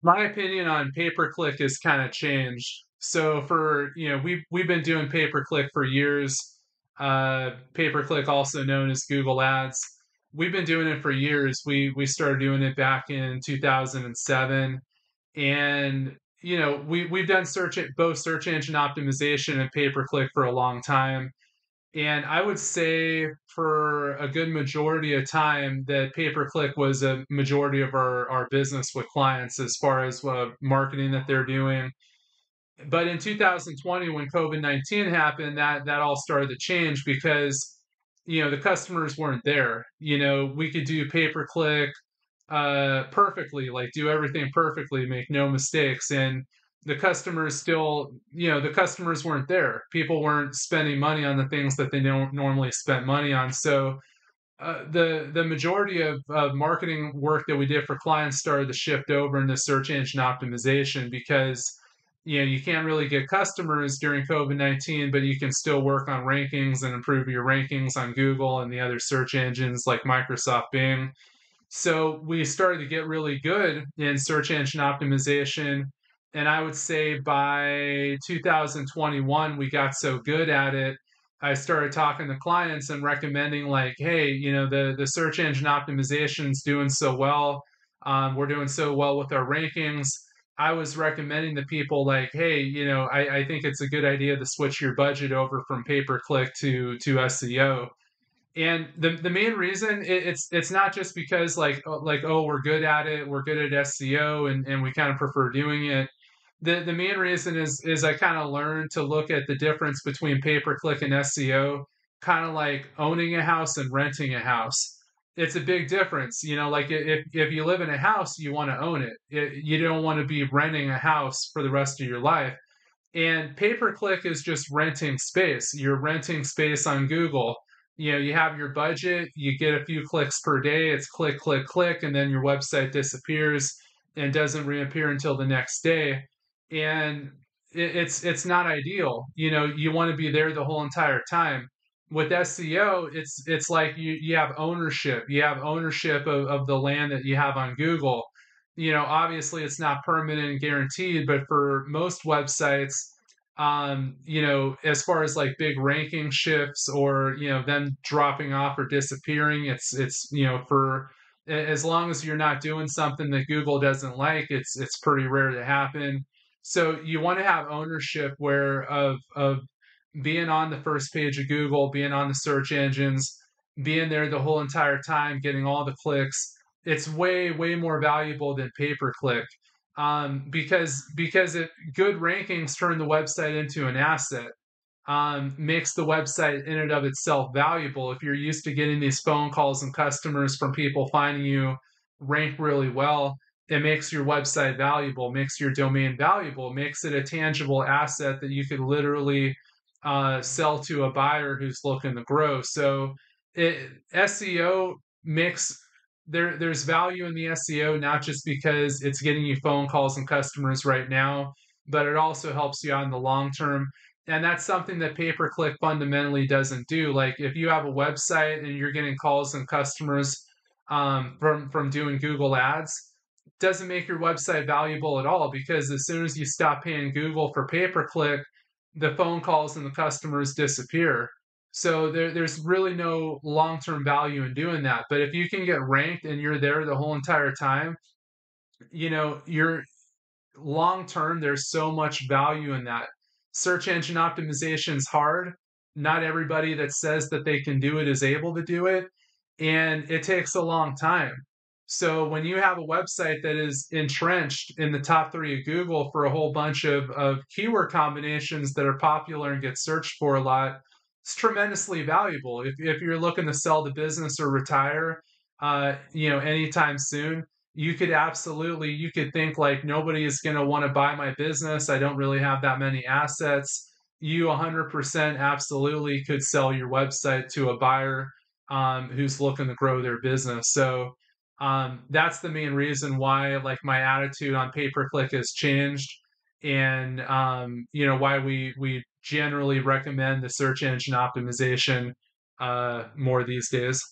My opinion on pay-per-click has kind of changed. So for, we've been doing pay-per-click for years. Pay-per-click, also known as Google Ads. We've been doing it for years. We started doing it back in 2007, and we've done both search engine optimization and pay-per-click for a long time. And I would say for a good majority of time that pay-per-click was a majority of our business with clients as far as marketing that they're doing. But in 2020, when COVID-19 happened, that all started to change because the customers weren't there. We could do pay-per-click perfectly, like do everything perfectly, make no mistakes. And the customers weren't there. People weren't spending money on the things that they don't normally spend money on. So the majority of marketing work that we did for clients started to shift over into search engine optimization because you can't really get customers during COVID-19, but you can still work on rankings and improve your rankings on Google and the other search engines like Microsoft Bing. So we started to get really good in search engine optimization. And I would say by 2021, we got so good at it. I started talking to clients and recommending, like, hey, the search engine optimization is doing so well. We're doing so well with our rankings. I was recommending to people, like, hey, I think it's a good idea to switch your budget over from pay per click to SEO. And the main reason, it's not just because, like, oh, we're good at it, we're good at SEO, and we kind of prefer doing it. The main reason is I kind of learned to look at the difference between pay per click and SEO, kind of like owning a house and renting a house. It's a big difference. Like, if you live in a house, you want to own You don't want to be renting a house for the rest of your life. And pay per click is just renting space. You're renting space on Google. You have your budget, you get a few clicks per day, it's click, click, click, and then your website disappears and doesn't reappear until the next day. And it's not ideal. You want to be there the whole entire time. With SEO, it's like you have ownership. You have ownership of the land that you have on Google. Obviously it's not permanent and guaranteed, but for most websites, as far as like big ranking shifts or them dropping off or disappearing, it's for as long as you're not doing something that Google doesn't like, it's pretty rare to happen. So you want to have ownership where of being on the first page of Google, being on the search engines, being there the whole entire time, getting all the clicks. It's way, way more valuable than pay per click, because good rankings turn the website into an asset, makes the website in and of itself valuable. If you're used to getting these phone calls and customers from people finding you rank really well, it makes your website valuable, makes your domain valuable, makes it a tangible asset that you could literally sell to a buyer who's looking to grow. So SEO makes there's value in the SEO, not just because it's getting you phone calls and customers right now, but it also helps you out in the long term. And that's something that pay per click fundamentally doesn't do. Like, if you have a website and you're getting calls and customers from doing Google ads, doesn't make your website valuable at all, because as soon as you stop paying Google for pay per click, the phone calls and the customers disappear. So there's really no long term value in doing that. But if you can get ranked and you're there the whole entire time, you're long term, there's so much value in that. Search engine optimization is hard. Not everybody that says that they can do it is able to do it, and it takes a long time. So when you have a website that is entrenched in the top three of Google for a whole bunch of keyword combinations that are popular and get searched for a lot, it's tremendously valuable. If you're looking to sell the business or retire, anytime soon, you could think, like, nobody is going to want to buy my business. I don't really have that many assets. You 100% absolutely could sell your website to a buyer who's looking to grow their business. So that's the main reason why, like, my attitude on pay per click has changed, and why we generally recommend the search engine optimization more these days.